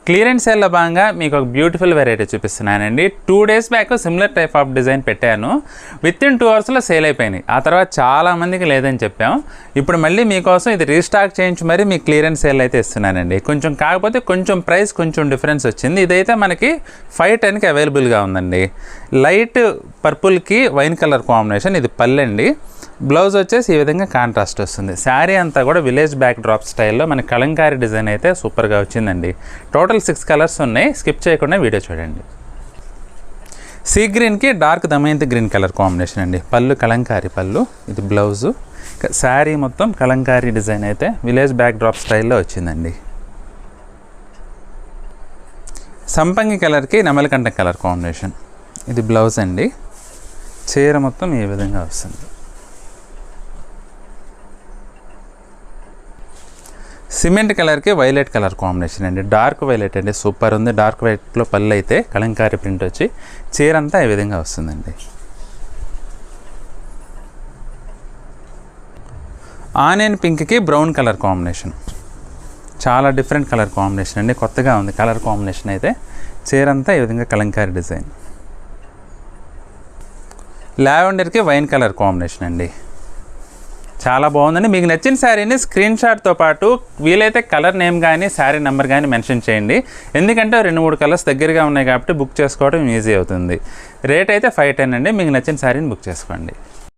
Clearance సేల్లో భాగంగా మీకు ఒక బ్యూటిఫుల్ వెరైటీ చూపిస్తున్నానండి. 2 days back similar type of design పెట్టాను. వితిన్ 2 hours సేల్ అయిపోయినాయి. ఆ తర్వాత చాలామందికి లేదని చెప్పాం. ఇప్పుడు మళ్ళీ మీకోసం ఇది రీస్టాక్ చేయించి మరి మీకు క్లియరెన్స్ సేల్ అయితే ఇస్తున్నానండి. కాకపోతే కొంచెం ప్రైస్ కొంచెం డిఫరెన్స్ వచ్చింది. ఇదైతే మనకి 510కి అవైలబుల్గా ఉందండి. లైట్ పర్పుల్కి వైన్ కలర్ కాంబినేషన్. ఇది పళ్ళండి. బ్లౌజ్ వచ్చేసి ఈ విధంగా కాంట్రాస్ట్ వస్తుంది. శారీ అంతా కూడా విలేజ్ బ్యాక్ డ్రాప్ స్టైల్లో మన కలంకారీ డిజైన్ అయితే సూపర్గా వచ్చిందండి. టోటల్ 6 కలర్స్ ఉన్నాయి. స్కిప్ చేయకుండా వీడియో చూడండి. సీ గ్రీన్కి dark Damayanti green colour combination అండి. పళ్ళు కలంకారీ పళ్ళు, ఇది బ్లౌజు. శారీ మొత్తం కలంకారీ డిజైన్ అయితే విలేజ్ బ్యాక్ డ్రాప్ స్టైల్లో వచ్చిందండి. సంపంగి కలర్కి నెమలికంఠ కలర్ కాంబినేషన్. ఇది బ్లౌజ్ అండి. చీర మొత్తం ఈ విధంగా వస్తుంది. సిమెంట్ కలర్కి వైలెట్ కలర్ కాంబినేషన్ అండి. డార్క్ వైలెట్ అండి, సూపర్ ఉంది. డార్క్ వైలెట్లో పళ్ళు అయితే కలంకారీ ప్రింట్ వచ్చి చీర అంతా ఈ విధంగా వస్తుందండి. ఆనియన్ పింక్కి బ్రౌన్ కలర్ కాంబినేషన్. చాలా డిఫరెంట్ కలర్ కాంబినేషన్ అండి. కొత్తగా ఉంది కలర్ కాంబినేషన్ అయితే. చీర అంతా ఈ విధంగా కలంకారీ డిజైన్. లావెండర్కి వైన్ కలర్ కాంబినేషన్ అండి. చాలా బాగుందండి. మీకు నచ్చిన శారీని స్క్రీన్ షాట్తో పాటు వీలైతే కలర్ నేమ్ కానీ శారీ నెంబర్ కానీ మెన్షన్ చేయండి. ఎందుకంటే 2-3 కలర్స్ దగ్గరగా ఉన్నాయి కాబట్టి బుక్ చేసుకోవడం ఈజీ అవుతుంది. రేట్ అయితే 510 అండి. మీకు నచ్చిన శారీని బుక్ చేసుకోండి.